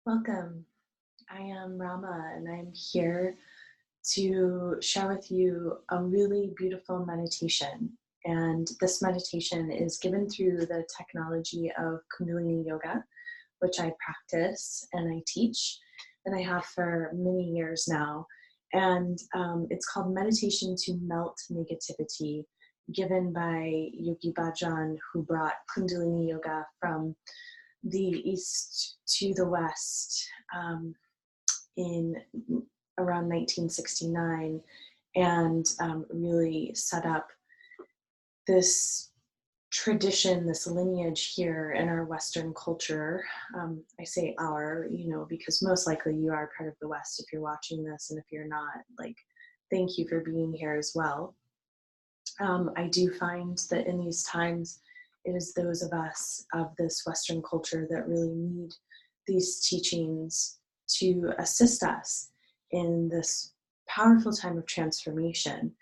Welcome. I am Rama, and I'm here to share with you a really beautiful meditation. And this meditation is given through the technology of Kundalini Yoga, which I practice and I teach, and I have for many years now. And it's called Meditation to Melt Negativity, given by Yogi Bhajan, who brought Kundalini Yoga from the east to the west in around 1969 and really set up this tradition, this lineage here in our Western culture. I say our, because most likely you are part of the West if you're watching this, and if you're not, like, thank you for being here as well. I do find that in these times, it is those of us of this Western culture that really need these teachings to assist us in this powerful time of transformation,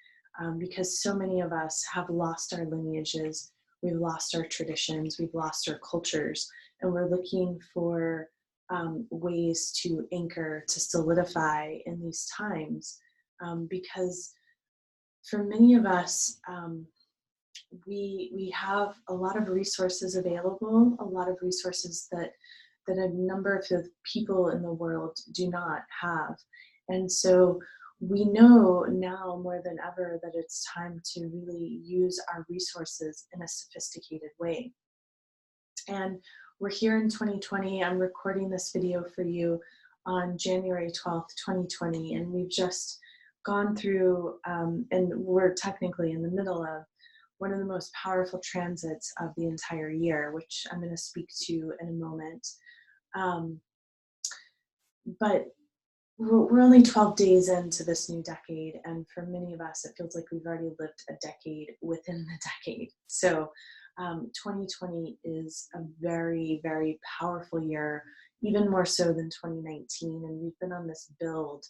because so many of us have lost our lineages, we've lost our traditions, we've lost our cultures, and we're looking for ways to anchor, to solidify in these times, because for many of us, we have a lot of resources available, a lot of resources that a number of the people in the world do not have. And so we know now more than ever that it's time to really use our resources in a sophisticated way. And we're here in 2020. I'm recording this video for you on January 12th, 2020, and we've just gone through, and we're technically in the middle of one of the most powerful transits of the entire year, which I'm going to speak to in a moment. But we're only 12 days into this new decade, and for many of us, it feels like we've already lived a decade within the decade. So 2020 is a very, very powerful year, even more so than 2019, and we've been on this build,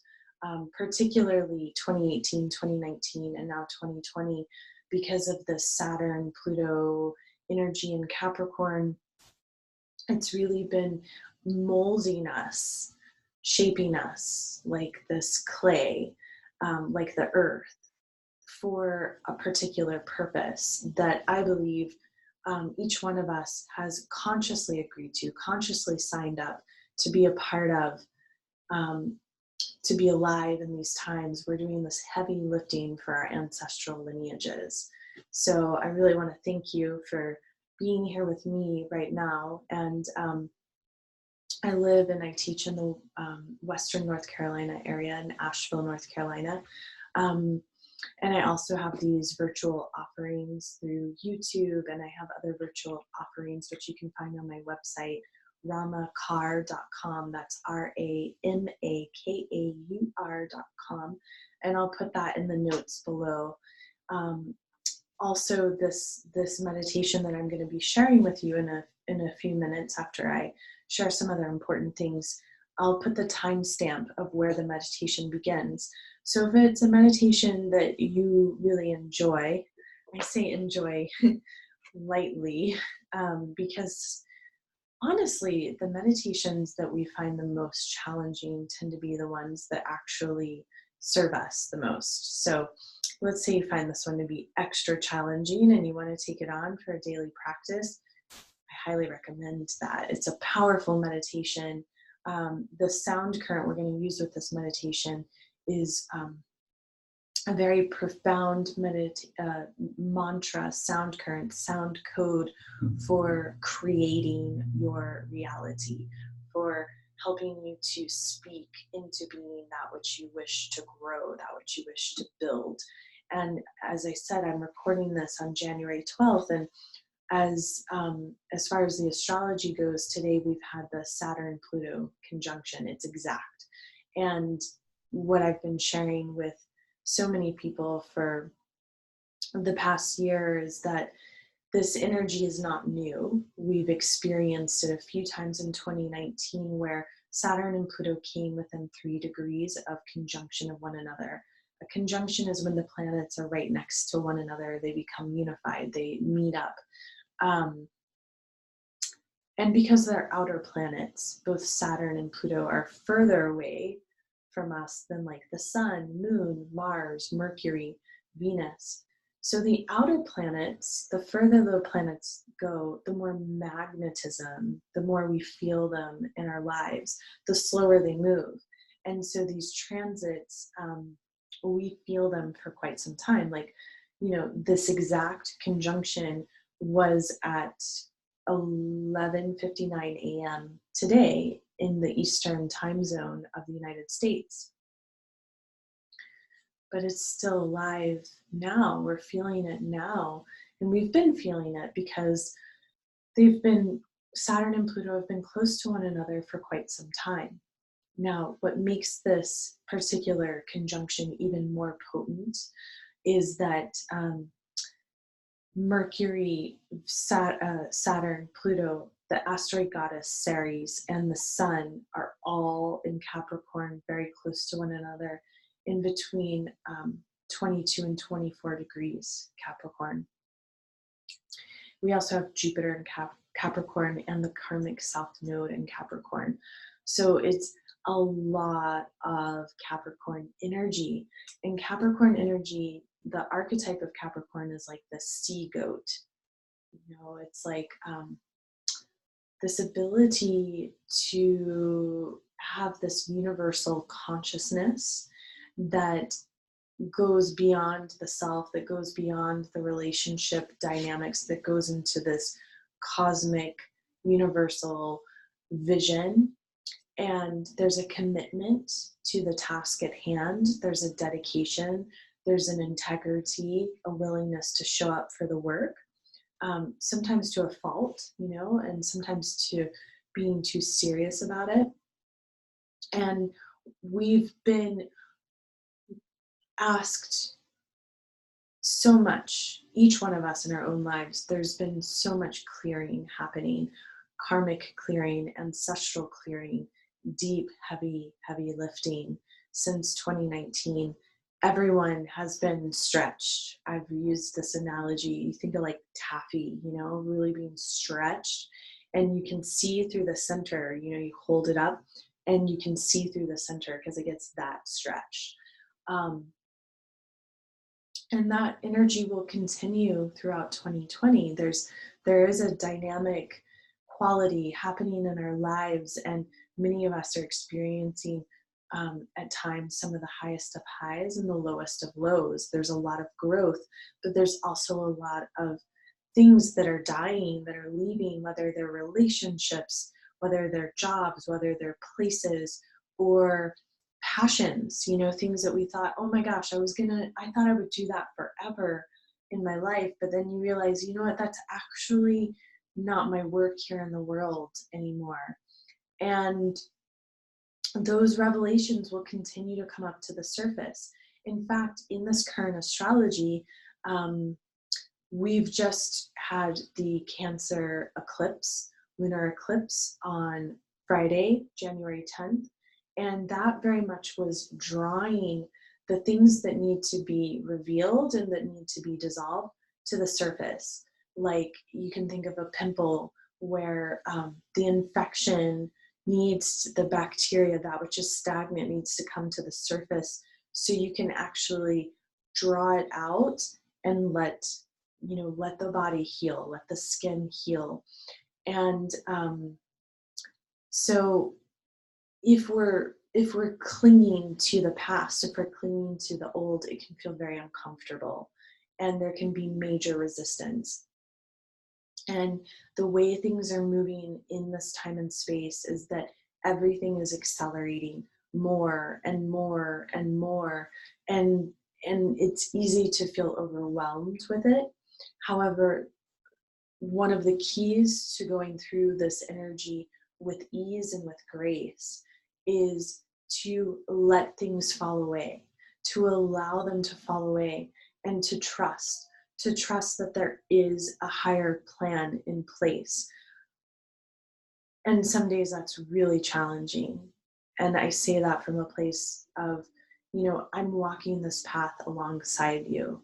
particularly 2018, 2019, and now 2020, because of the Saturn, Pluto energy in Capricorn. It's really been molding us, shaping us like this clay, like the earth, for a particular purpose that I believe each one of us has consciously agreed to, consciously signed up to be a part of, to be alive in these times. We're doing this heavy lifting for our ancestral lineages. So I really want to thank you for being here with me right now. And I live and I teach in the Western North Carolina area, in Asheville, North Carolina. And I also have these virtual offerings through YouTube, and I have other virtual offerings which you can find on my website, ramakaur.com. That's RAMAKAUR.com. And I'll put that in the notes below. Also, this meditation that I'm going to be sharing with you in a few minutes after I share some other important things, I'll put the timestamp of where the meditation begins. So if it's a meditation that you really enjoy, I say enjoy lightly, because honestly, the meditations that we find the most challenging tend to be the ones that actually serve us the most. So let's say you find this one to be extra challenging and you want to take it on for a daily practice. I highly recommend that. It's a powerful meditation. The sound current we're going to use with this meditation is a very profound mantra, sound current, sound code for creating your reality, for helping you to speak into being that which you wish to grow, that which you wish to build. And as I said, I'm recording this on January 12th, and as far as the astrology goes, today we've had the Saturn-Pluto conjunction. It's exact. And what I've been sharing with so many people for the past year is that this energy is not new. We've experienced it a few times in 2019 where Saturn and Pluto came within 3 degrees of conjunction of one another. A conjunction is when the planets are right next to one another, they become unified, they meet up. And because they're outer planets, both Saturn and Pluto are further away from us than like the Sun, Moon, Mars, Mercury, Venus. So the outer planets, the further the planets go, the more magnetism, the more we feel them in our lives, the slower they move. And so these transits, we feel them for quite some time. Like, this exact conjunction was at 11:59 a.m. today in the Eastern time zone of the United States. But it's still alive now. We're feeling it now. And we've been feeling it because Saturn and Pluto have been close to one another for quite some time. Now, what makes this particular conjunction even more potent is that Mercury, Saturn, Pluto, the asteroid goddess Ceres, and the Sun are all in Capricorn, very close to one another, in between 22 and 24 degrees Capricorn. We also have Jupiter in Capricorn and the karmic South Node in Capricorn. So it's a lot of Capricorn energy. And Capricorn energy, the archetype of Capricorn is like the sea goat. It's like this ability to have this universal consciousness that goes beyond the self, that goes beyond the relationship dynamics, that goes into this cosmic universal vision. And there's a commitment to the task at hand. There's a dedication. There's an integrity, a willingness to show up for the work, sometimes to a fault, and sometimes to being too serious about it. And we've been asked so much, each one of us in our own lives, there's been so much clearing happening, karmic clearing, ancestral clearing, deep, heavy lifting since 2019. Everyone has been stretched. I've used this analogy. You think of like taffy, really being stretched, and you can see through the center, you hold it up and you can see through the center because it gets that stretched. And that energy will continue throughout 2020. There is a dynamic quality happening in our lives, and many of us are experiencing at times some of the highest of highs and the lowest of lows. There's a lot of growth, but there's also a lot of things that are dying, that are leaving, whether they're relationships, whether they're jobs, whether they're places, or passions, things that we thought, oh my gosh, I thought I would do that forever in my life. But then you realize, that's actually not my work here in the world anymore. And those revelations will continue to come up to the surface. In fact, in this current astrology, we've just had the Cancer eclipse, lunar eclipse on Friday, January 10th. And that very much was drawing the things that need to be revealed and that need to be dissolved to the surface. Like you can think of a pimple where the infection needs, the bacteria, that which is stagnant, needs to come to the surface so you can actually draw it out and let the body heal, let the skin heal. And so if we're clinging to the past, if we're clinging to the old, it can feel very uncomfortable and there can be major resistance. And the way things are moving in this time and space is that everything is accelerating more and more and more, and it's easy to feel overwhelmed with it. However, one of the keys to going through this energy with ease and with grace is to let things fall away, to allow them to fall away, and to trust that there is a higher plan in place. And some days that's really challenging. And I say that from a place of, I'm walking this path alongside you.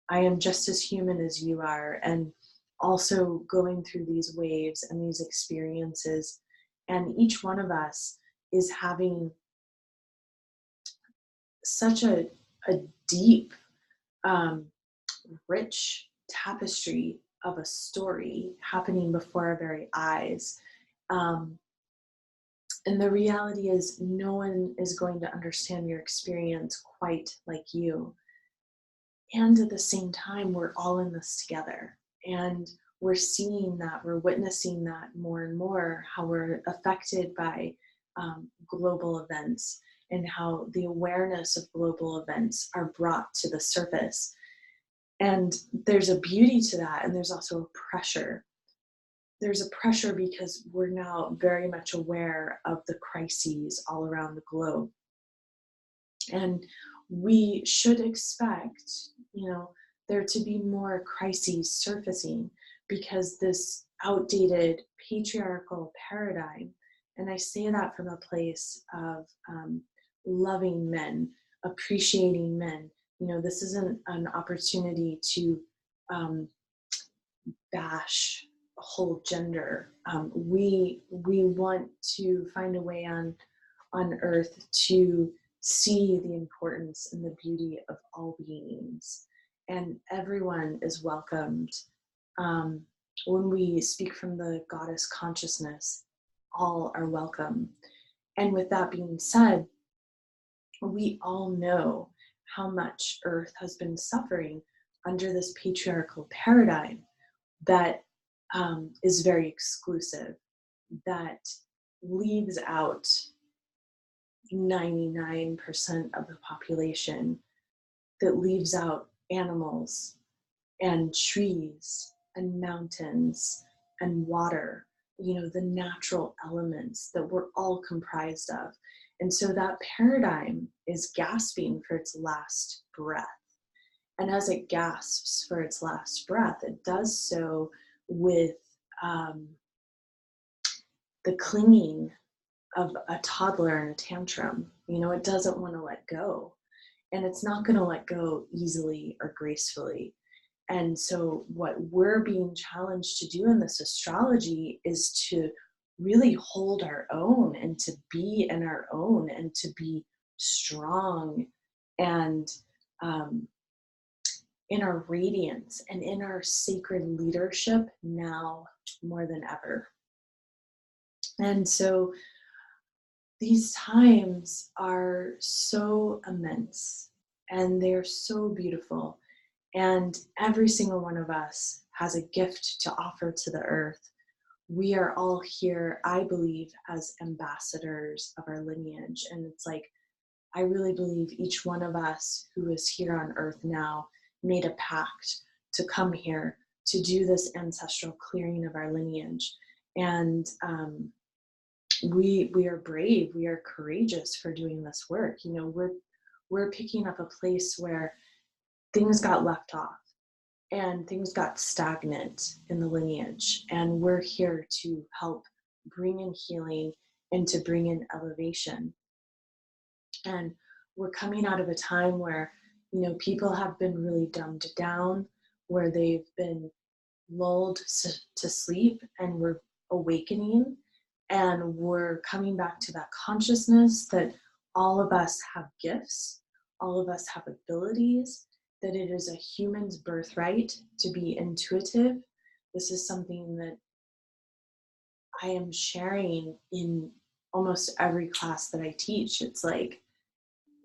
I am just as human as you are. And also going through these waves and these experiences. And each one of us is having such a deep, rich tapestry of a story happening before our very eyes. And the reality is, no one is going to understand your experience quite like you. And at the same time, we're all in this together. And we're seeing that, we're witnessing that more and more, how we're affected by global events, and how the awareness of global events are brought to the surface. And there's a beauty to that, and there's also a pressure. There's a pressure because we're now very much aware of the crises all around the globe. And we should expect, there to be more crises surfacing, because this outdated patriarchal paradigm, and I say that from a place of loving men, appreciating men. This isn't an opportunity to bash a whole gender. We want to find a way on earth to see the importance and the beauty of all beings, and everyone is welcomed. When we speak from the goddess consciousness, all are welcome. And with that being said, we all know how much Earth has been suffering under this patriarchal paradigm that is very exclusive, that leaves out 99% of the population, that leaves out animals and trees and mountains and water, the natural elements that we're all comprised of. And so that paradigm is gasping for its last breath. And as it gasps for its last breath, it does so with the clinging of a toddler in a tantrum. It doesn't want to let go. And it's not going to let go easily or gracefully. And so what we're being challenged to do in this astrology is to really hold our own, and to be in our own, and to be strong, and in our radiance and in our sacred leadership now more than ever. And so these times are so immense, and they're so beautiful. And every single one of us has a gift to offer to the earth. We are all here, I believe, as ambassadors of our lineage. And it's like, I really believe each one of us who is here on earth now made a pact to come here to do this ancestral clearing of our lineage. And we are brave, we are courageous for doing this work. We're picking up a place where things got left off and things got stagnant in the lineage, and we're here to help bring in healing and to bring in elevation. And we're coming out of a time where people have been really dumbed down, where they've been lulled to sleep, and we're awakening, and we're coming back to that consciousness that all of us have gifts, all of us have abilities, that it is a human's birthright to be intuitive. This is something that I am sharing in almost every class that I teach. It's like,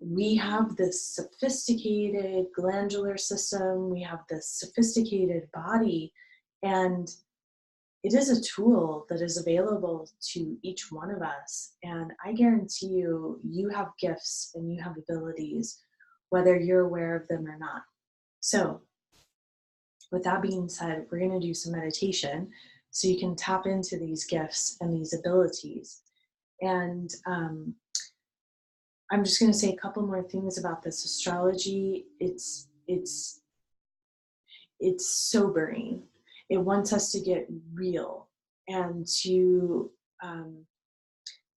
we have this sophisticated glandular system, we have this sophisticated body, and it is a tool that is available to each one of us. And I guarantee you, you have gifts and you have abilities, whether you're aware of them or not. So with that being said, we're going to do some meditation so you can tap into these gifts and these abilities. And I'm just going to say a couple more things about this astrology. It's sobering. It wants us to get real and to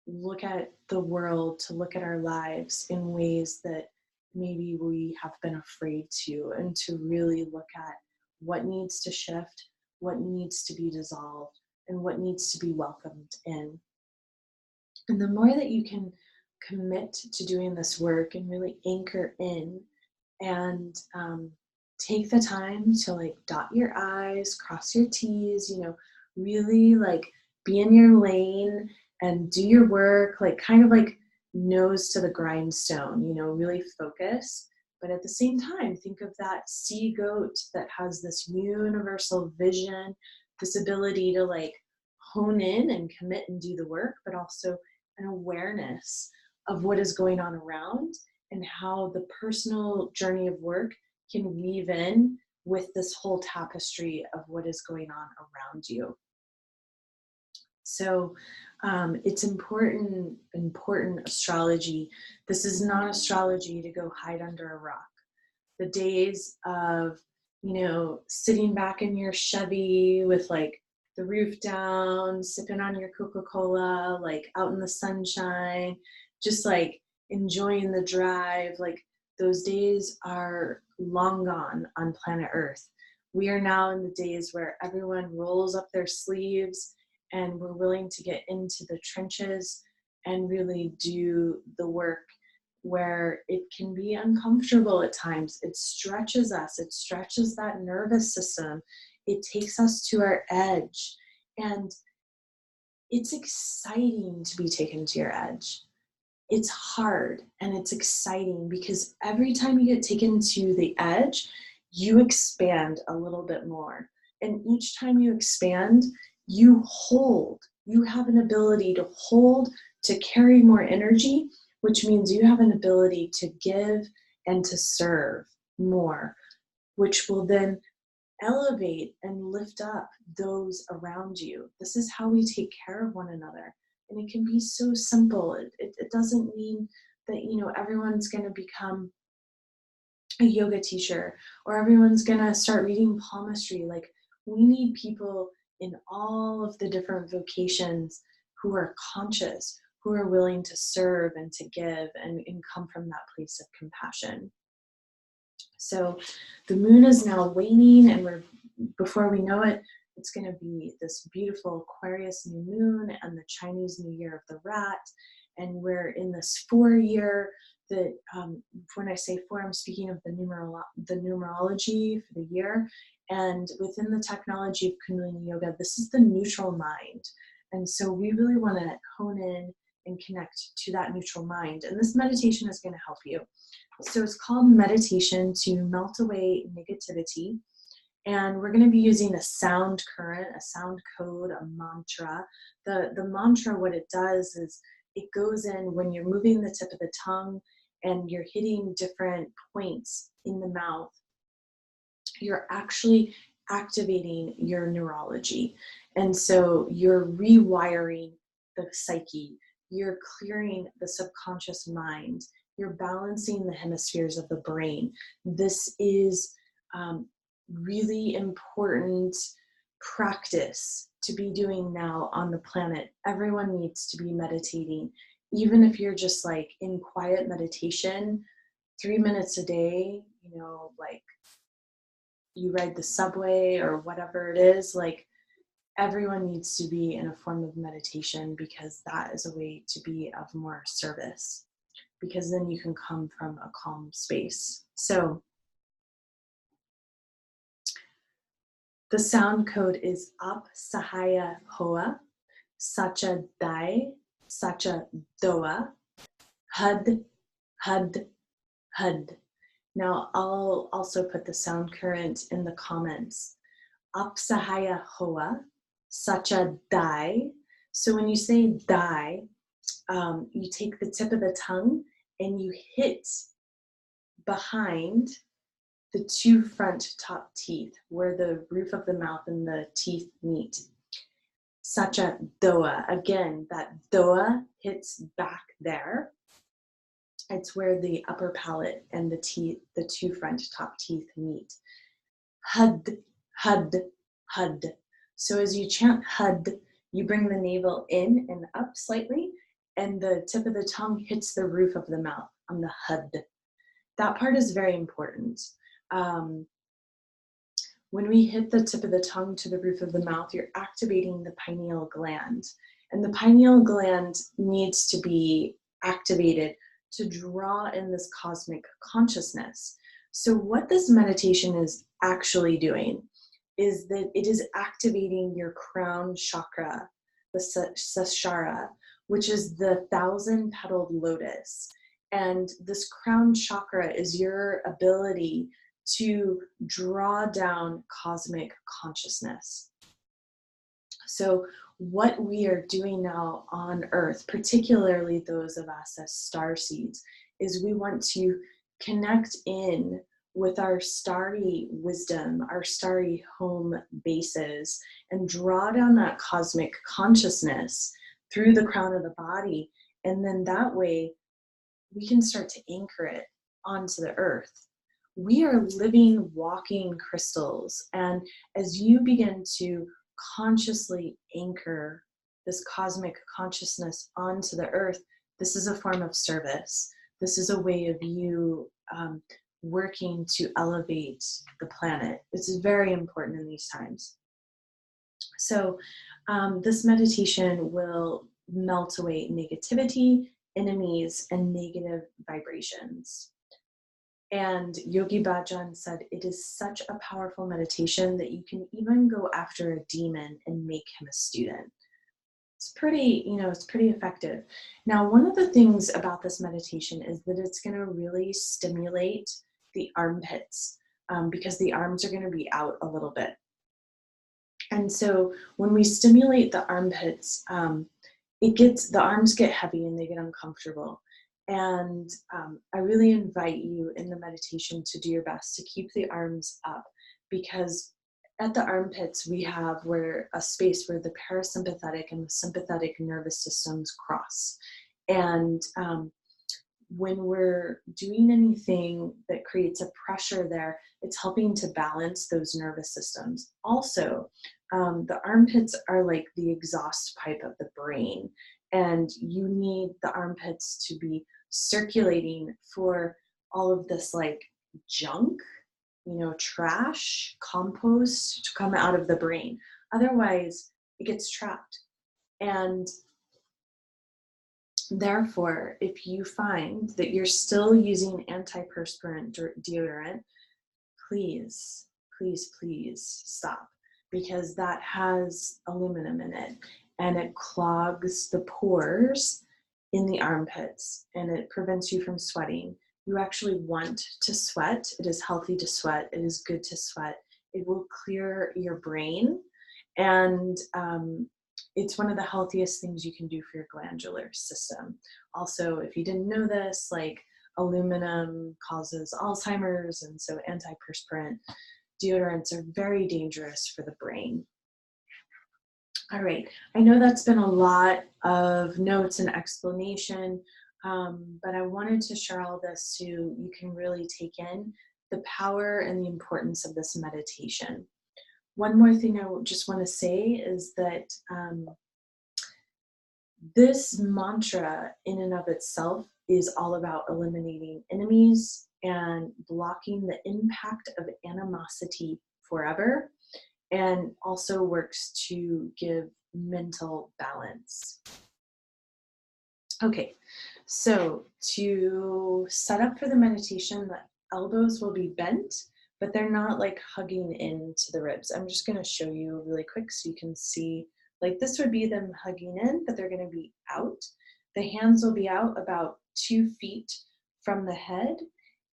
look at the world, to look at our lives in ways that maybe we have been afraid to, and to really look at what needs to shift, what needs to be dissolved, and what needs to be welcomed in. And the more that you can commit to doing this work and really anchor in and take the time to like dot your I's, cross your T's, you know, really like be in your lane and do your work, like kind of like nose to the grindstone, you know, really focus. But at the same time, think of that sea goat that has this universal vision, this ability to like hone in and commit and do the work, but also an awareness of what is going on around and how the personal journey of work can weave in with this whole tapestry of what is going on around you. So it's important astrology. This is not astrology to go hide under a rock. The days of, you know, sitting back in your Chevy with like the roof down, sipping on your Coca-Cola, like out in the sunshine, just like enjoying the drive, like those days are long gone on planet Earth. We are now in the days where everyone rolls up their sleeves and we're willing to get into the trenches and really do the work where it can be uncomfortable at times. It stretches us, it stretches that nervous system. It takes us to our edge. And it's exciting to be taken to your edge. It's hard and it's exciting because every time you get taken to the edge, you expand a little bit more. And each time you expand, you hold. You have an ability to hold, to carry more energy, which means you have an ability to give and to serve more, which will then elevate and lift up those around you. This is how we take care of one another. And it can be so simple. It doesn't mean that, you know, everyone's going to become a yoga teacher or everyone's going to start reading palmistry. Like, we need people in all of the different vocations who are conscious, who are willing to serve and to give and come from that place of compassion. So the moon is now waning, and before we know it, it's going to be this beautiful Aquarius new moon and the Chinese New Year of the rat. And we're in this 4-year that, when I say 4, I'm speaking of the numerology for the year. And within the technology of Kundalini Yoga, this is the neutral mind. And so we really want to hone in and connect to that neutral mind. And this meditation is going to help you. So it's called meditation to melt away negativity. And we're going to be using a sound current, a sound code, a mantra. The mantra, what it does is it goes in when you're moving the tip of the tongue and you're hitting different points in the mouth. You're actually activating your neurology. And so you're rewiring the psyche. You're clearing the subconscious mind. You're balancing the hemispheres of the brain. This is really important practice to be doing now on the planet. Everyone needs to be meditating. Even if you're just like in quiet meditation, 3 minutes a day, you know, like you ride the subway or whatever it is, like everyone needs to be in a form of meditation, because that is a way to be of more service, because then you can come from a calm space. So the sound code is up, Sahaaee, Hoaa, Sachaa, Sachaa, Dhoaa, Hud, Hud, Hud. Now I'll also put the sound current in the comments. Up, Sahaaee, Hoaa, Sachaa. So when you say die, you take the tip of the tongue and you hit behind the 2 front top teeth where the roof of the mouth and the teeth meet. Sachaa, Dhoaa. Again, that Dhoaa hits back there. It's where the upper palate and the 2 front top teeth meet. Hud, Hud, Hud. So as you chant Hud, you bring the navel in and up slightly, and the tip of the tongue hits the roof of the mouth on the Hud. That part is very important. When we hit the tip of the tongue to the roof of the mouth, you're activating the pineal gland. And the pineal gland needs to be activated to draw in this cosmic consciousness. So what this meditation is actually doing is that it is activating your crown chakra, the Sahaaee, which is the 1,000-petaled lotus. And this crown chakra is your ability to draw down cosmic consciousness. So what we are doing now on Earth, particularly those of us as star seeds, is we want to connect in with our starry wisdom, our starry home bases, and draw down that cosmic consciousness through the crown of the body. And then that way we can start to anchor it onto the earth. We are living, walking crystals. And as you begin to consciously anchor this cosmic consciousness onto the earth, this is a form of service. This is a way of you working to elevate the planet. It's very important in these times. So this meditation will melt away negativity, enemies, and negative vibrations. And Yogi Bhajan said, it is such a powerful meditation that you can even go after a demon and make him a student. It's pretty, it's pretty effective. Now, one of the things about this meditation is that it's going to really stimulate the armpits because the arms are going to be out a little bit. And so when we stimulate the armpits, the arms get heavy and they get uncomfortable. And I really invite you in the meditation to do your best to keep the arms up, because at the armpits we have a space where the parasympathetic and the sympathetic nervous systems cross. And when we're doing anything that creates a pressure there, it's helping to balance those nervous systems. Also, the armpits are like the exhaust pipe of the brain, and you need the armpits to be circulating for all of this like junk, trash, compost to come out of the brain. Otherwise, it gets trapped. And therefore, if you find that you're still using antiperspirant deodorant, please, please, please stop, because that has aluminum in it and it clogs the pores in the armpits and it prevents you from sweating. You actually want to sweat. It is healthy to sweat. It is good to sweat. It will clear your brain, and it's one of the healthiest things you can do for your glandular system. Also, if you didn't know this, like aluminum causes Alzheimer's, and so antiperspirant deodorants are very dangerous for the brain. All right, I know that's been a lot of notes and explanation, but I wanted to share all this so you can really take in the power and the importance of this meditation. One more thing I just want to say is that this mantra in and of itself is all about eliminating enemies and blocking the impact of animosity forever, and also works to give mental balance. Okay, so to set up for the meditation, the elbows will be bent, but they're not like hugging into the ribs. I'm just going to show you really quick so you can see. Like this would be them hugging in, but they're going to be out. The hands will be out about 2 feet from the head,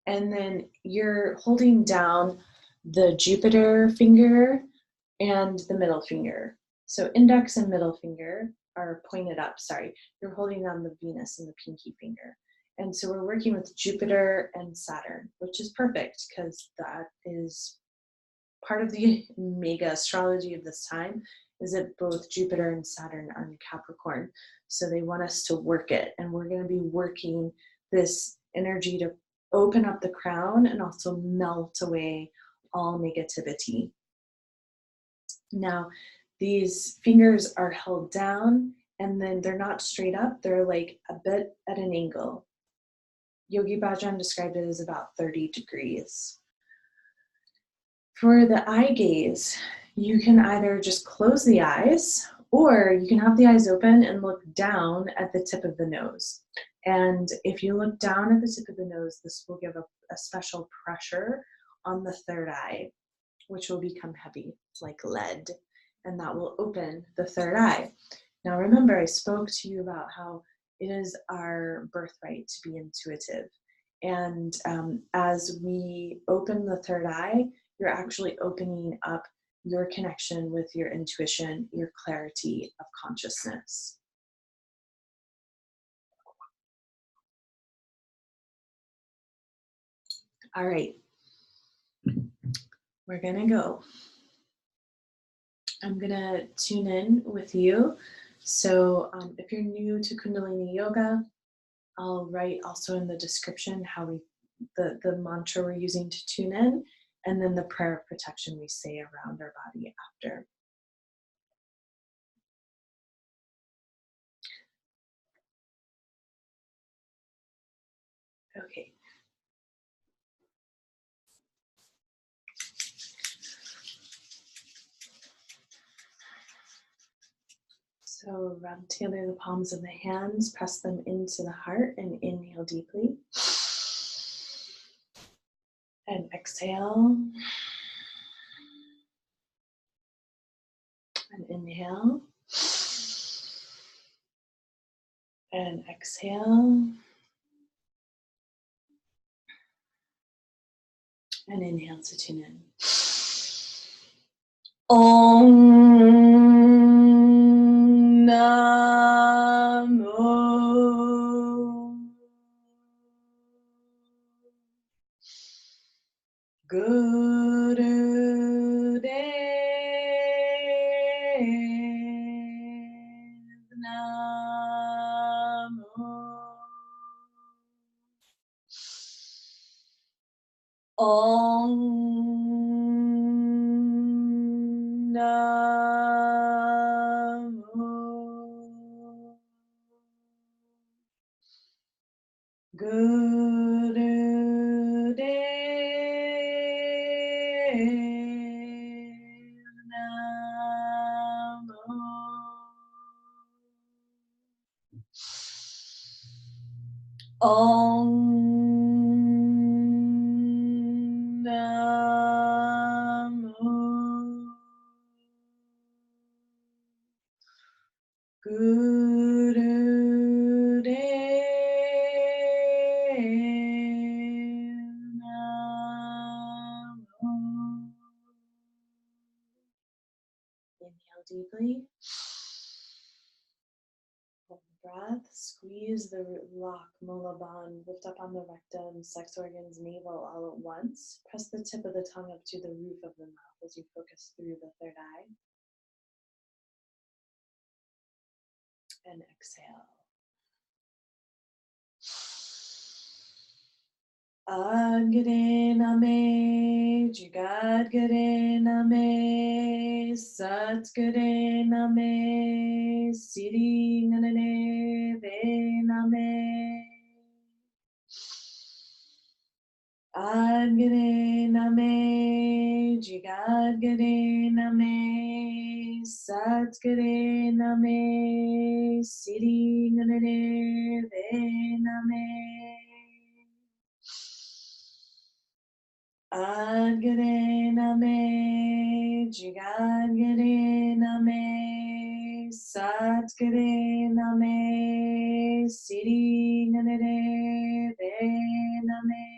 and then you're holding down the Jupiter finger and the middle finger. So index and middle finger are pointed up, sorry. You're holding down the Venus and the pinky finger. And so we're working with Jupiter and Saturn, which is perfect because that is part of the mega astrology of this time, is that both Jupiter and Saturn are in Capricorn. So they want us to work it. And we're going to be working this energy to open up the crown and also melt away all negativity. Now, these fingers are held down and then they're not straight up. They're like a bit at an angle. Yogi Bhajan described it as about 30 degrees. For the eye gaze, you can either just close the eyes or you can have the eyes open and look down at the tip of the nose. And if you look down at the tip of the nose, this will give a special pressure on the third eye, which will become heavy, like lead, and that will open the third eye. Now remember, I spoke to you about how it is our birthright to be intuitive. And as we open the third eye, you're actually opening up your connection with your intuition, your clarity of consciousness. All right, we're gonna go. I'm gonna tune in with you. So if you're new to Kundalini Yoga, I'll write also in the description how the mantra we're using to tune in, and then the prayer of protection we say around our body after. Okay. So rub together the palms of the hands, press them into the heart, and inhale deeply. And exhale. And inhale. And exhale. And inhale to tune in. Om Namo Gurudev Namo Om Namo Gurudev Namo Om Namo Gurudev Namo. Inhale deeply. Hold the breath. Squeeze the root lock, mola band, lift up on the rectum, sex organs, navel all at once. Press the tip of the tongue up to the roof of the mouth as you focus through the third eye. And exhale. Guray Nameh, Jugad Guray Nameh, Guray Nameh, Siri Devay Nameh. Guray Nameh, Jugad Guray Nameh, Guray Nameh, Siri Devay Nameh. Guray Nameh, Jugad Guray Nameh, Guray Nameh, Siri Devay Nameh.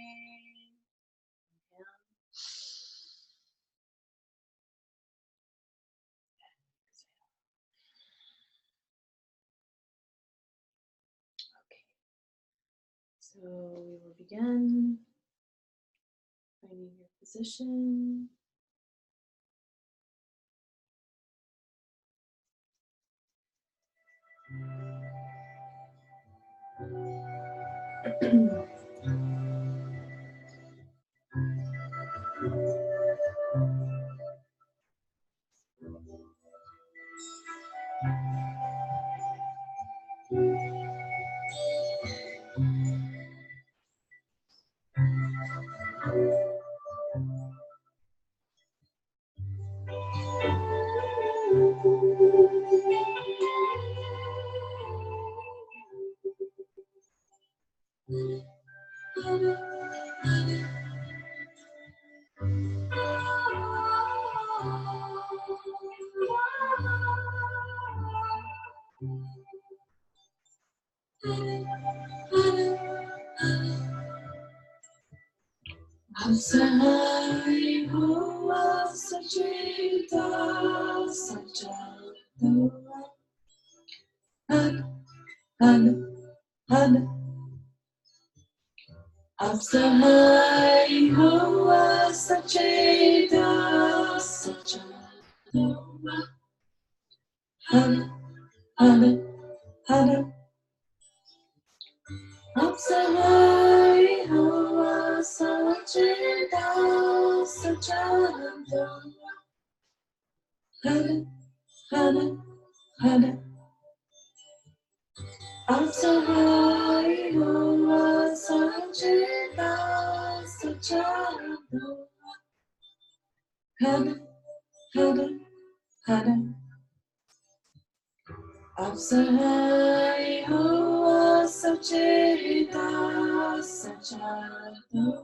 Okay, so we will begin. Finding your position. Sahaaee, Hoaa, Sachay, Dhoaa, Sachaa, Dhoaa. Sahaaee, Hoaa, Sachay, Dhoaa, Sachaa, Dhoaa. Sahaaee, Hoaa, Sachay, Dhoaa, Sachaa, Dhoaa. Sahaaee, Hoaa, Sachay, Dhoaa, Sachaa, Dhoaa. Sahaaee, Hoaa, Sachay, Dhoaa, Sachaa, Dhoaa.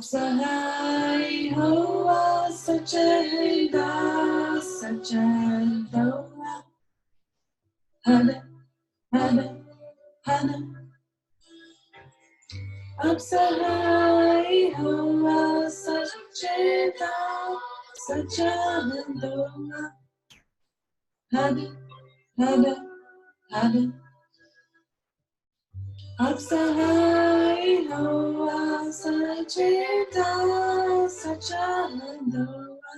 Sahaaee, Hoaa, Sachay, Dhoaa, Sachaa, Dhoaa. Sahaaee, Hoaa, Sachay, Dhoaa, Sachaa, Dhoaa. Sahaaee, Hoaa, Sachay, Dhoaa, Sachaa, Dhoaa.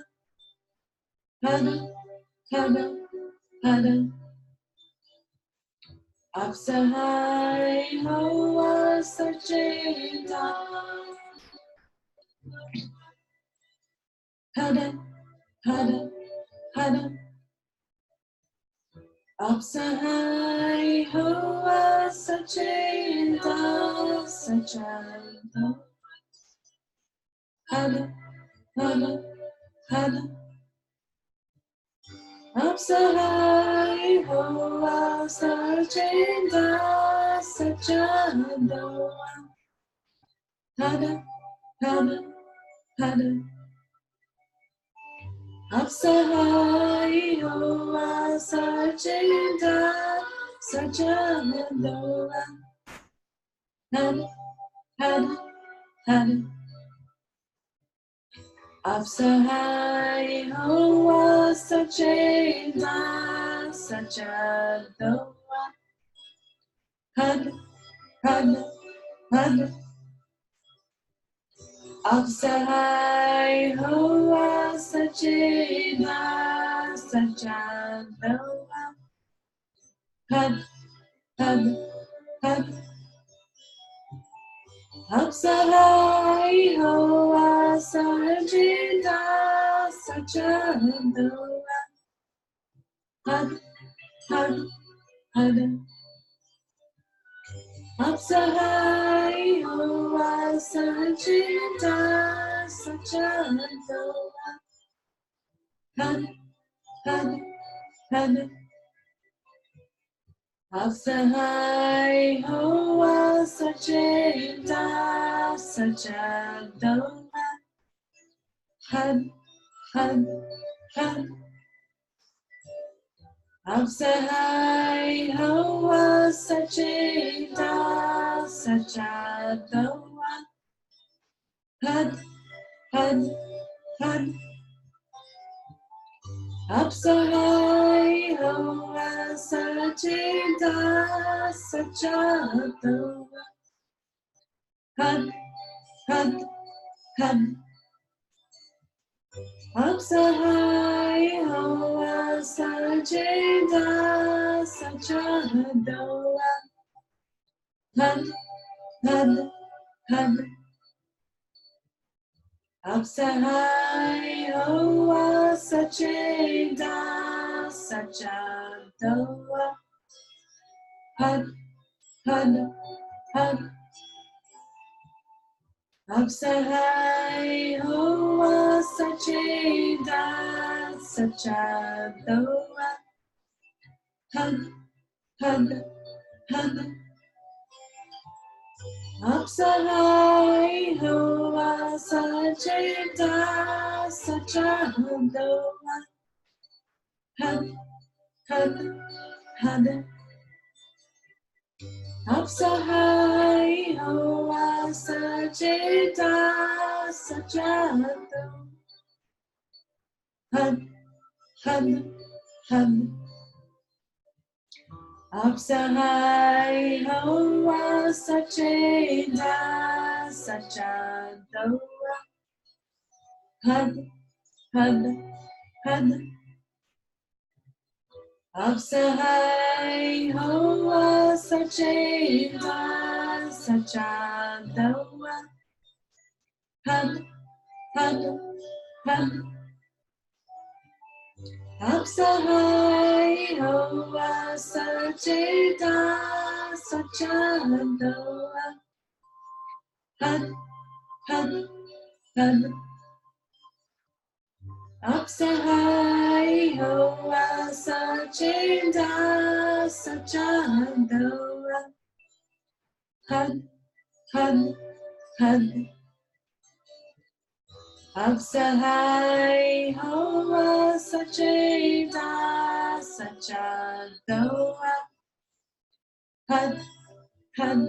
Sahaaee, Hoaa, Sachay, Dhoaa. Sahaaee, Hoaa, Sachay, Dhoaa, Sachaa, Dhoaa. Sahaaee, Hoaa, Sachay, Dhoaa, Sachaa, Dhoaa. Sahaaee, Hoaa, Sachay, Dhoaa, Sachaa, Dhoaa. Sahaaee, Hoaa, Sachay, Dhoaa, Sachaa, Dhoaa. Sahaaee, Hoaa, Sachay, Dhoaa, Sachaa, Dhoaa. Sahaaee, Hoaa, Sachay, Dhoaa, Sachaa, Dhoaa. Sahaaee, Hoaa, Sachay, Dhoaa, Sachaa, Dhoaa. Sahaaee, Hoaa, Sachay, Dhoaa, Sachaa, Dhoaa. Sahaaee, Hoaa, Sachay, Dhoaa, Sachaa, Dhoaa. Sahaaee, Hoaa, Sachay, Dhoaa, Sachaa, Dhoaa. Sahaaee, Hoaa, Sachay, Dhoaa, Sachaa, Dhoaa. Sahaaee, Hoaa, Sachay, Dhoaa, Sachaa, Dhoaa. Sahaaee, Hoaa, Sachay, Dhoaa, Sachaa, Dhoaa. Hug, hug, hug. Up Sahaaee, Hoaa, Sachay, Sachaa, Dhoaa. Hug, hug, hug. Up Sahaaee, Hoaa, Sachay, Sachaa, Dhoaa. Hug, hug, hug. Up Sahaaee, Hoaa, Sachay, Sachaa, Dhoaa. Hug, hug, hug. Up Sahaaee, Hoaa, Sachay, Sachaa, Dhoaa. Hug, hug, hug. Up Sahaaee, Hoaa, Sachay, Sachaa, Dhoaa. Hug, hug, hug. Up Sahaaee, Hoaa, Sachay, Sachaa, Dhoaa. Hug, hug, hug. Up Sahaaee, Hoaa, Sachay, Sachaa, Dhoaa. Hug, hug,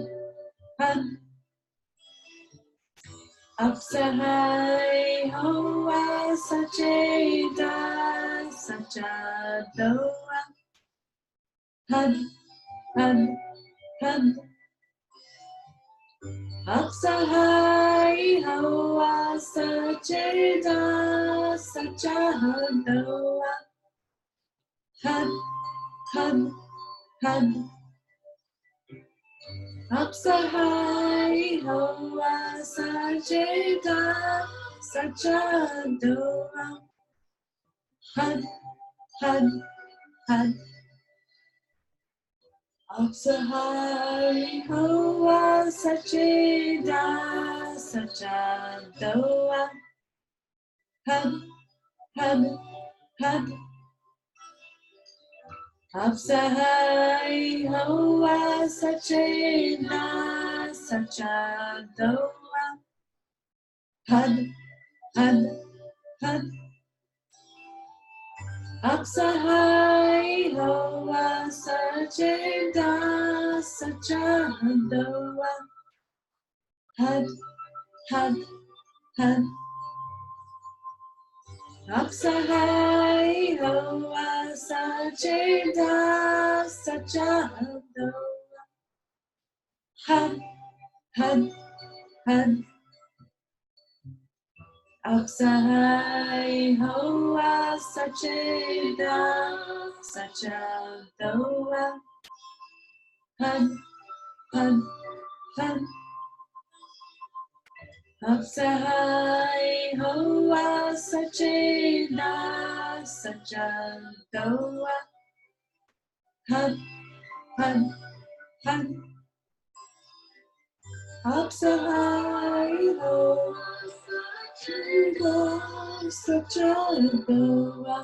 hug. Up Sahaaee, Hoaa, Sachay, Sachaa, Dhoaa. Hug, hug, hug. Up Sahaaee, Hoaa, Sachay, Sachaa, Dhoaa. Hug, hug, hug. Up Sahaaee, Hoaa, Sachay, Sachaa, Dhoaa. Hug, hug, hug. Up Sahaaee, Hoaa, Sachay, Sachaa, Dhoaa. Hug, hug, hug. Up Sahaaee, Hoaa, Sachay, Sachaa, Dhoaa. Hug, hug, hug. Up Sahaaee, Hoaa, Sachay, Sachaa, Dhoaa. Hug, hug, hug. Up Sahaaee, Hoaa, Sachay, Sachaa, Dhoaa. Hug, hug, hug. Up Sahaaee, Hoaa, Sachay, Sachaa, Dhoaa. Hug, hug, hug. Up Sahaaee, Hoaa, Sachay, Sachaa, Dhoaa. Hug, hug, hug. Up Sahaaee, Hoaa, Sachay, Sachaa, Dhoaa. Hug, hug, hug. Up Sahaaee, Hoaa, Sachay, Sachaa, Dhoaa.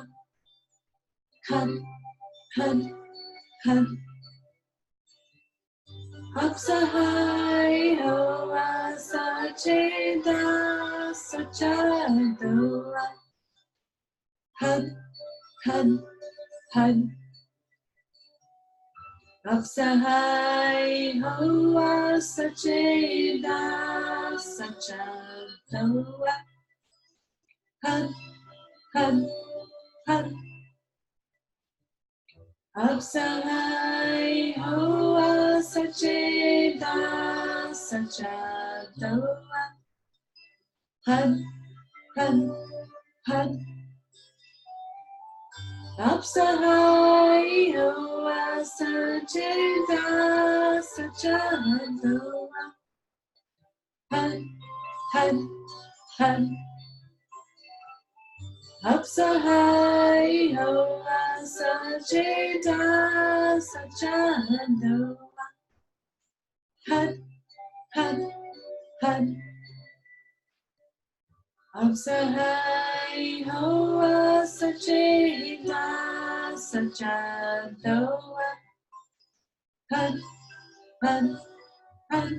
Hug, hug, hug. Up Sahaaee, Hoaa, Sachay, Sachaa, Dhoaa. Hug, hug, hug. Up Sahaaee, Hoaa, Sachay, Sachaa, Dhoaa. Hug, hug, hug. Up Sahaaee, Hoaa, Sachay, Sachaa, Dhoaa. Hug, hug, hug. Up Sahaaee, Hoaa, Sachay, Sachaa, Dhoaa. Hug, hug, hug. Sahaaee, Hoaa, Sachay, Dhoaa, Sachaa, Dhoaa. Had, had, had.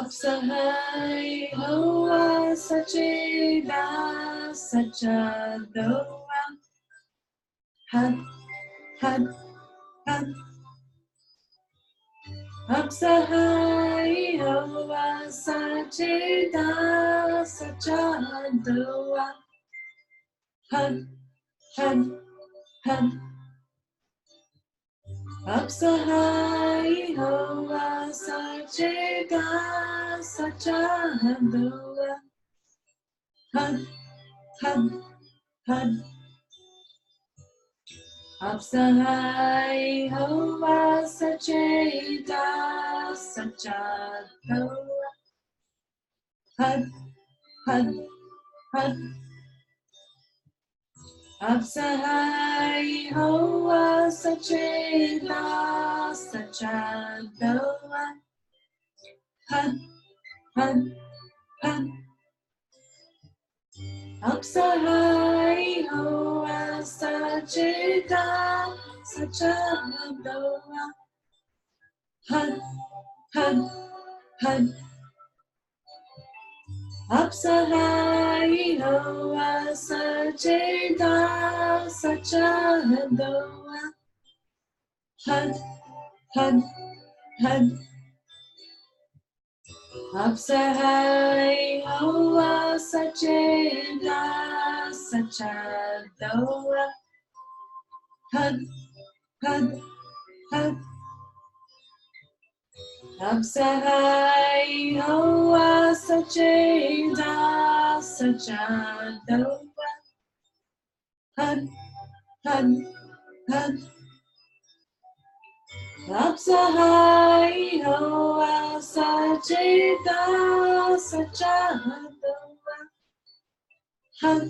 Sahaaee, Hoaa, Sachay, Dhoaa, Sachaa, Dhoaa. Had, had, had. Sahaaee, Hoaa, Sachay, Dhoaa, Sachaa, Dhoaa. Had, had, had. Sahaaee, Hoaa, Sachay, Dhoaa, Sachaa, Dhoaa. Had, had, had. Sahaaee, Hoaa, Sachay, Dhoaa, Sachaa, Dhoaa. Had, had, had. Sahaaee, Hoaa, Sachay, Dhoaa, Sachaa, Dhoaa. Had, had, had. Sahaaee, Hoaa, Sachay, Dhoaa, Sachaa, Dhoaa. Had, had, had. Sahaaee, Hoaa, Sachay, Dhoaa, Sachaa, Dhoaa. Had, had, had. Sahaaee, Hoaa, Sachay, Dhoaa, Sachaa, Dhoaa. Had, had, had. Sahaaee, Hoaa, Sachay, Dhoaa, Sachaa, Dhoaa. Had, had, had. Sahaaee, Hoaa, Sachay, Dhoaa, Sachaa, Dhoaa. Had,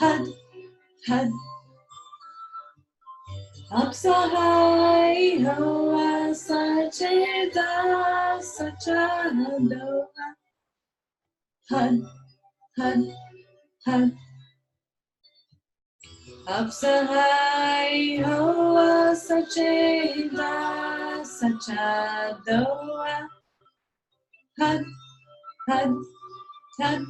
had, had. Sahaaee, Hoaa, Sachay, Dhoaa, Sachaa, Dhoaa. Had, had, had. Sahaaee, Hoaa, Sachay, Dhoaa, Sachaa, Dhoaa. Had, had, had. Sahaaee, Hoaa, Sachay, Dhoaa, Sachaa, Dhoaa. Had, had, had.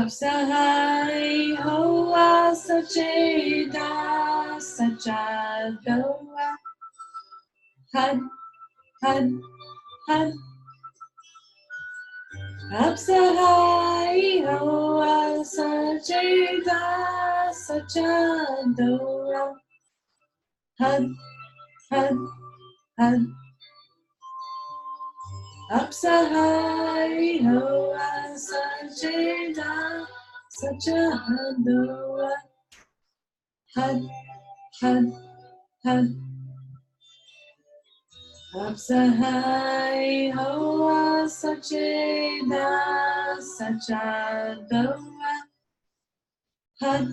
Sahaaee, Hoaa, Sachay, Dhoaa, Sachaa, Dhoaa. Had, had, had. Sahaaee, Hoaa, Sachay, Dhoaa, Sachaa, Dhoaa. Had, had, had. Sahaaee, Hoaa, Sachay, Dhoaa, Sachaa, Dhoaa. Had, had, had. Sahaaee, Hoaa, Sachay, Dhoaa, Sachaa, Dhoaa. Had,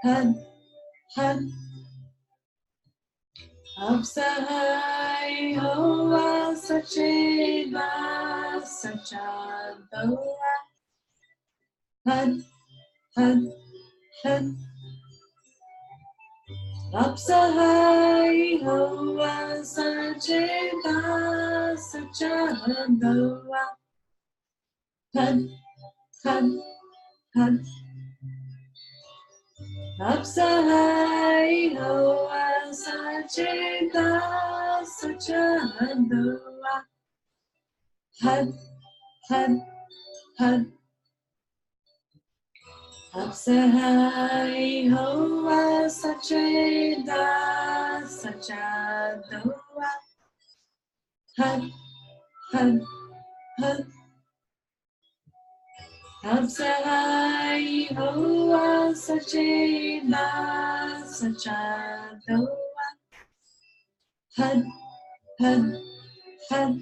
had, had. Sahaaee, Hoaa, Sachay, Dhoaa, Sachaa, Dhoaa. Had, had, had. Sahaaee, Hoaa, Sachay, Dhoaa, Sachaa, Dhoaa. Had, had, had. Sahaaee, Hoaa, Sachay, Dhoaa, Sachaa, Dhoaa. Had, had, had. Sahaaee, Hoaa, Sachay, Dhoaa, Sachaa, Dhoaa. Had, had, had.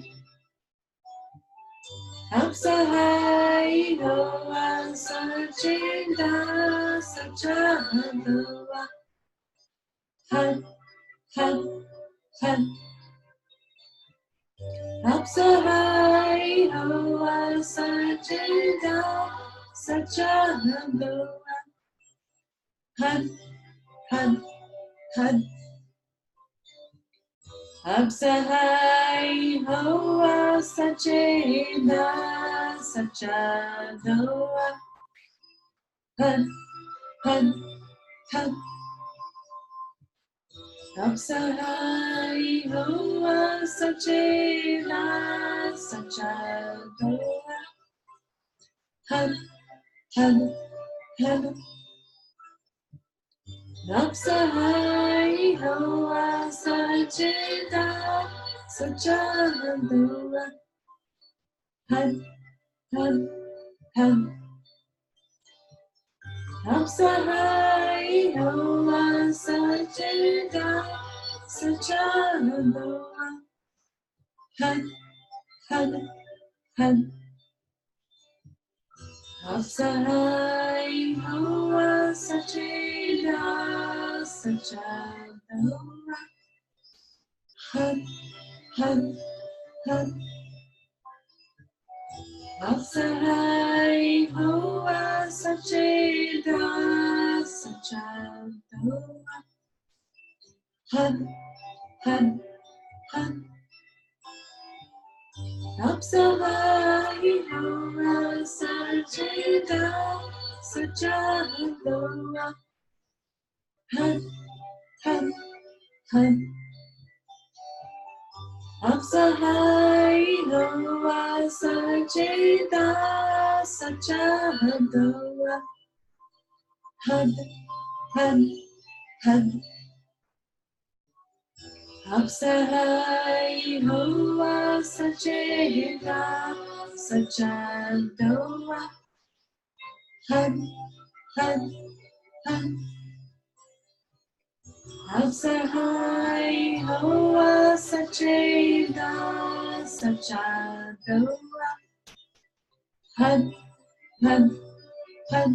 Sahaaee, Hoaa, Sachay, Dhoaa, Sachaa, Dhoaa. Had, had, had. Sahaaee, Hoaa, Sachay, Sachaa, Dhoaa. Had, had. Sahaaee, Hoaa, Sachay, Sachaa, Dhoaa. Had, had. Sahaaee, Hoaa, Sachay, Sachaa, Dhoaa. Had, had. Sahaaee, Hoaa, Sachay, Sachaa, Dhoaa. Had, had. Sahaaee, Hoaa, Sachay, Sachaa, Dhoaa. Had, had. Sahaaee, Hoaa, Sachay, Sachaa, Dhoaa. Had, had. Sahaaee, Hoaa, Sachay, Sachaa, Dhoaa. Had, had. Sahaaee, Hoaa, Sachay, Sachaa, Dhoaa. Had, had. Sahaaee, Hoaa, Sachay, Sachaa, Dhoaa. Had, had. Sahaaee, Hoaa, Sachay, Sachaa, Dhoaa. Had, had. Sahaaee, Hoaa, Sachay, Sachaa, Dhoaa. Had, had. Sahaaee, Hoaa, Sachay, Sachaa, Dhoaa. Had, had.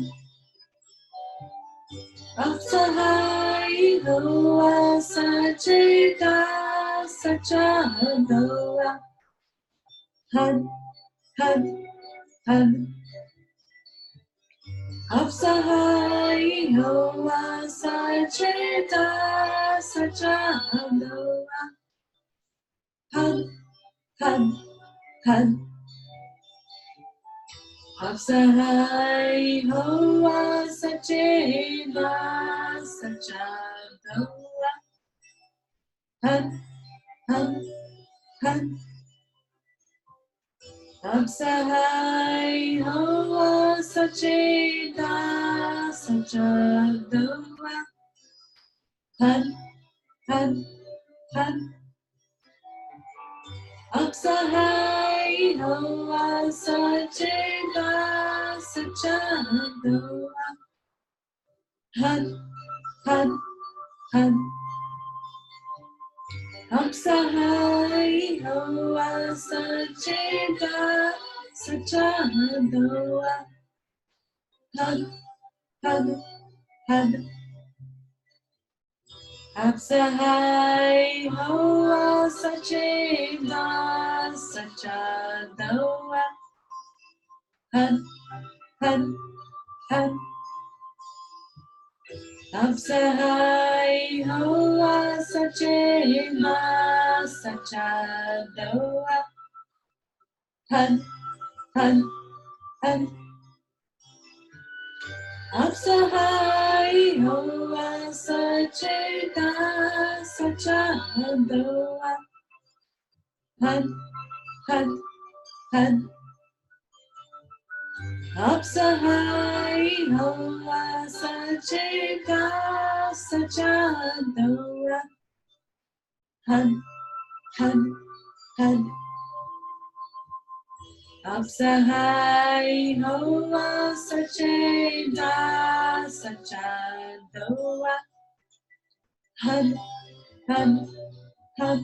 Sahaaee, Hoaa, Sachay, Sachaa, Dhoaa. Had, had. Sahaaee, Hoaa, Sachay, Sachaa, Dhoaa. Had, had. Sahaaee, Hoaa, Sachay, Sachaa, Dhoaa. Had, had. Sahaaee, Hoaa, Sachay, Sachaa, Dhoaa. Had, had. Sahaaee, Hoaa, Sachay, Sachaa, Dhoaa. Had, had. Sahaaee, Hoaa, Sachay, Sachaa, Dhoaa. Had, had. Sahaaee, Hoaa, Sachay, Sachaa, Dhoaa. Had, had. Sahaaee, Hoaa, Sachay, Sachaa, Dhoaa. Had, had. Sahaaee, Hoaa, Sachay, Sachaa, Dhoaa. Had, had. Sahaaee, Hoaa, Sachay, Sachaa, Dhoaa. Had, had.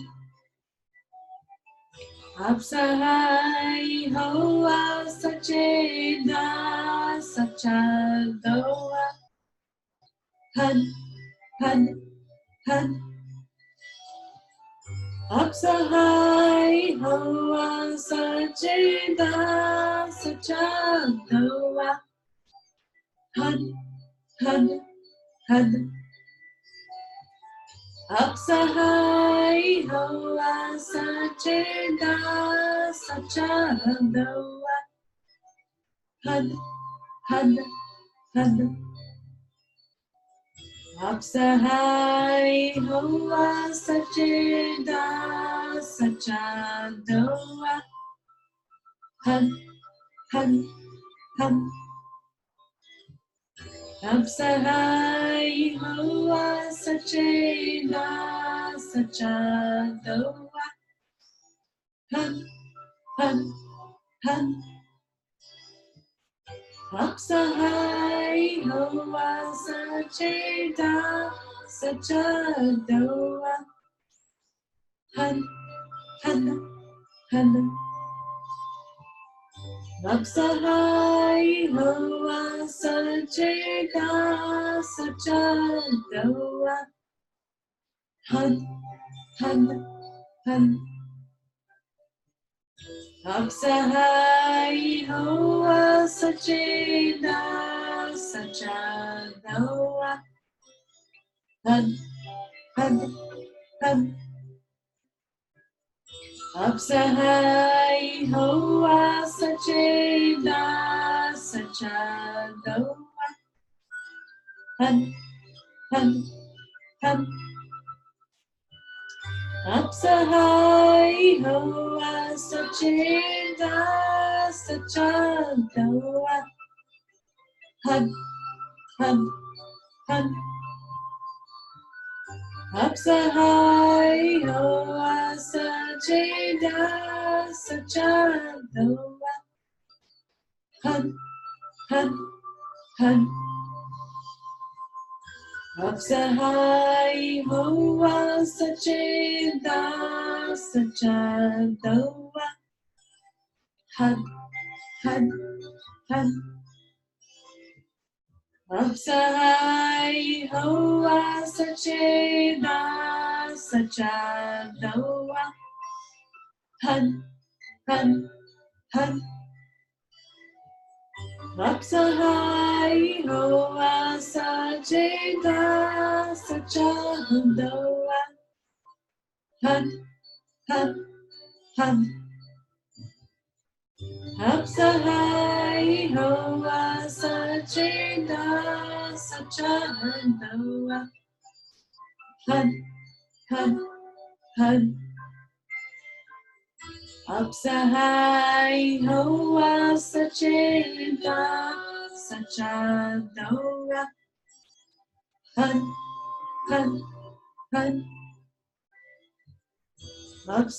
Sahaaee, Hoaa, Sachay, Sachaa, Dhoaa. Had, had. Sahaaee, Hoaa, Sachay, Sachaa, Dhoaa. Had, had. Sahaaee, Hoaa, Sachay, Sachaa, Dhoaa. Had, had. Sahaaee, Hoaa, Sachay, Sachaa, Dhoaa. Had, had. Sahaaee, Hoaa, Sachay, Sachaa, Dhoaa. Had, Sahaaee, Hoaa, Sachay, Sachaa, Dhoaa. Had, Sahaaee, Hoaa, Sachay, Sachaa, Dhoaa. Had, Sahaaee, Hoaa, Sachay, Sachaa, Dhoaa. Had, Sahaaee, Hoaa, Sachay, Sachaa, Dhoaa. Had, Sahaaee, Hoaa, Sachay, Sachaa, Dhoaa. Had, Sahaaee, Hoaa, Sachay, Sachaa, Dhoaa. Had, Sahaaee, Hoaa, Sachay, Sachaa, Dhoaa. Had, Sahaaee, Hoaa, Sachay, Sachaa, Dhoaa. Had, Sahaaee, Hoaa, Sachay, Sachaa, Dhoaa. Had, Sahaaee, Hoaa, Sachay, Sachaa, Dhoaa. Had, Sahaaee, Hoaa, Sachay, Sachaa, Dhoaa. Had, Sahaaee, Hoaa, Sachay, Sachaa, Dhoaa. Had,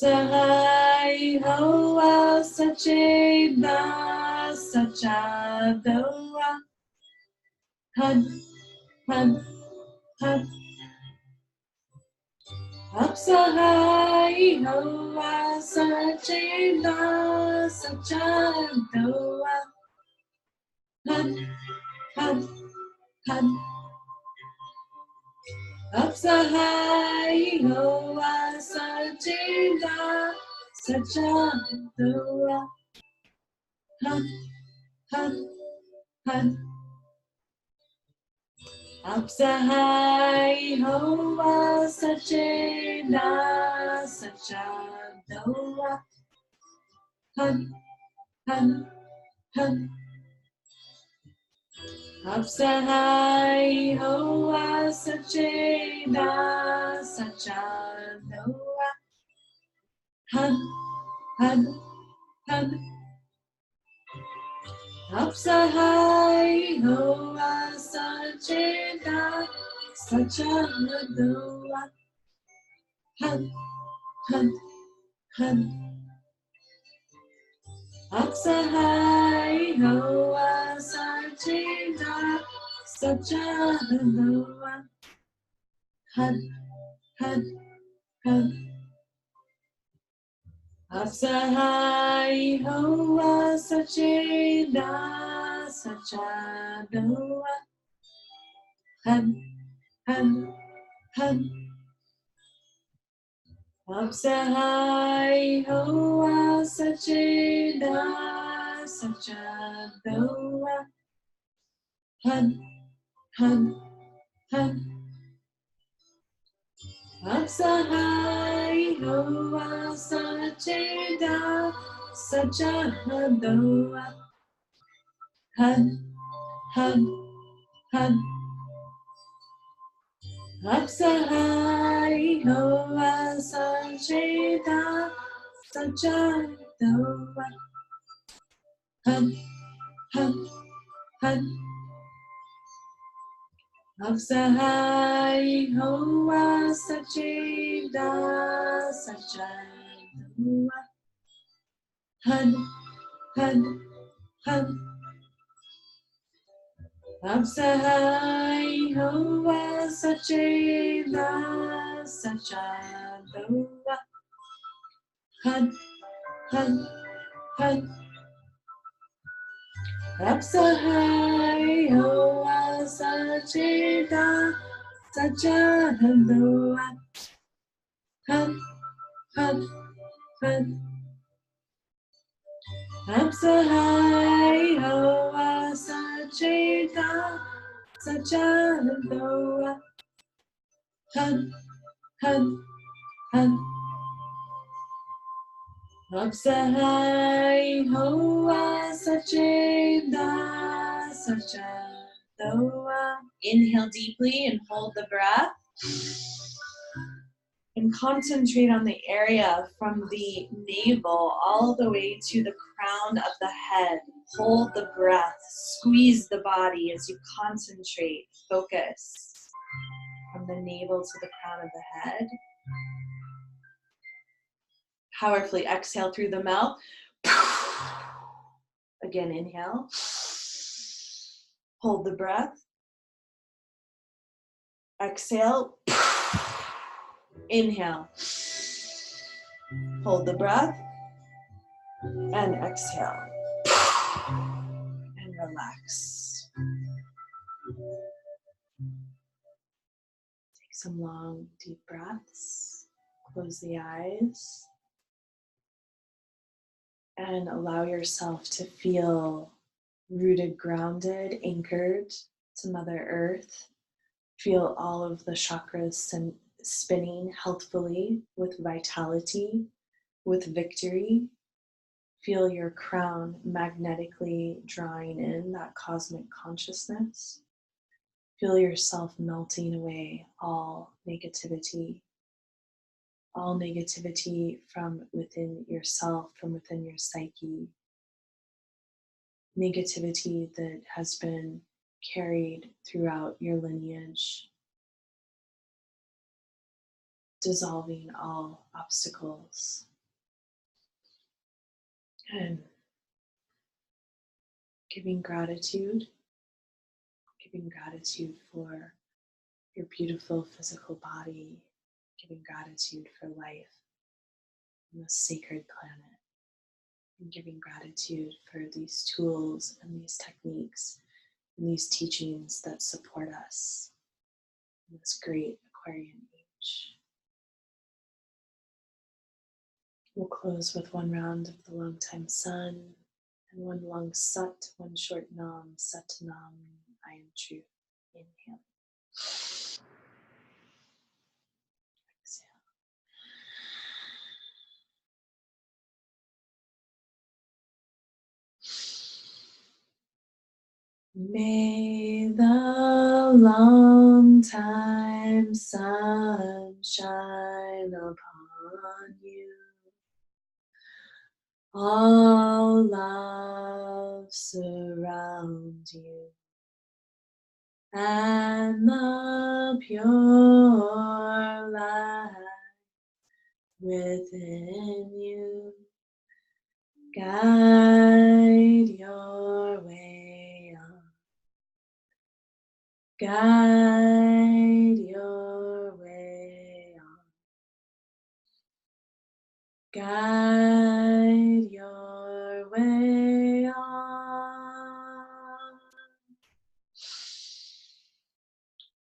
Sahaaee, Hoaa, Sachay, Sachaa, Dhoaa. Had, Sahaaee, Hoaa, Sachay, Sachaa, Dhoaa. Had, Sahaaee, Hoaa, Sachay, Sachaa, Dhoaa. Had, Sahaaee, Hoaa, Sachay, Sachaa, Dhoaa. Had, Sahaaee, Hoaa, Sachay, Sachaa, Dhoaa. Had, Sahaaee, Hoaa, Sachay, Sachaa, Dhoaa. Had, Sahaaee, Hoaa, Sachay, Sachaa, Dhoaa. Had, Up Sahaaee, Hoaa, Sachay, Sachaa, Dhoaa. Had, had, had. Up Sahaaee, Hoaa, Sachay, Sachaa, Dhoaa. Had, had, had. Up Sahaaee, Hoaa, Sachay, Sachaa, Dhoaa. Had, had, had. Up Sahaaee, Hoaa, Sachay, Sachaa, Dhoaa. Had, had, had. Up Sahaaee, Hoaa, Sachay, Sachaa, Dhoaa. Had, had, had. Up Sahaaee, Hoaa, Sachay, Sachaa, Dhoaa. Had, had, had. Up Sahaaee, Hoaa, Sachay, Sachaa, Dhoaa. Had, had, had. Up Sahaaee, Hoaa, Sachay, Sachaa, Dhoaa. Inhale deeply and hold the breath. And concentrate on the area from the navel all the way to the crown of the head. Hold the breath. Squeeze the body as you concentrate. Focus from the navel to the crown of the head. Powerfully exhale through the mouth. Again, inhale. Hold the breath. Exhale. Inhale. Hold the breath. And exhale. And relax. Take some long, deep breaths. Close the eyes. And allow yourself to feel rooted, grounded, anchored to Mother Earth. Feel all of the chakras and spinning healthfully with vitality, with victory. Feel your crown magnetically drawing in that cosmic consciousness. Feel yourself melting away all negativity from within yourself, from within your psyche. Negativity that has been carried throughout your lineage. Dissolving all obstacles. And giving gratitude for your beautiful physical body, giving gratitude for life on this sacred planet, and giving gratitude for these tools and these techniques and these teachings that support us in this great Aquarian age. We'll close with one round of the long time sun and one long sat, one short nam, sat nam, I am truth. Inhale. Exhale. May the long time sun shine upon you. All love surround you, and the pure light within you guide your way on. Guide your way on. Guide your way on.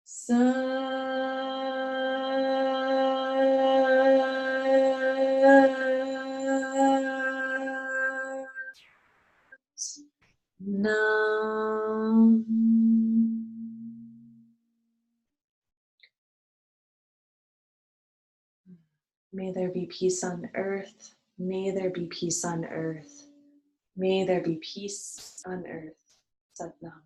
Sahaaee. May there be peace on earth. May there be peace on earth. May there be peace on earth. Sat Nam.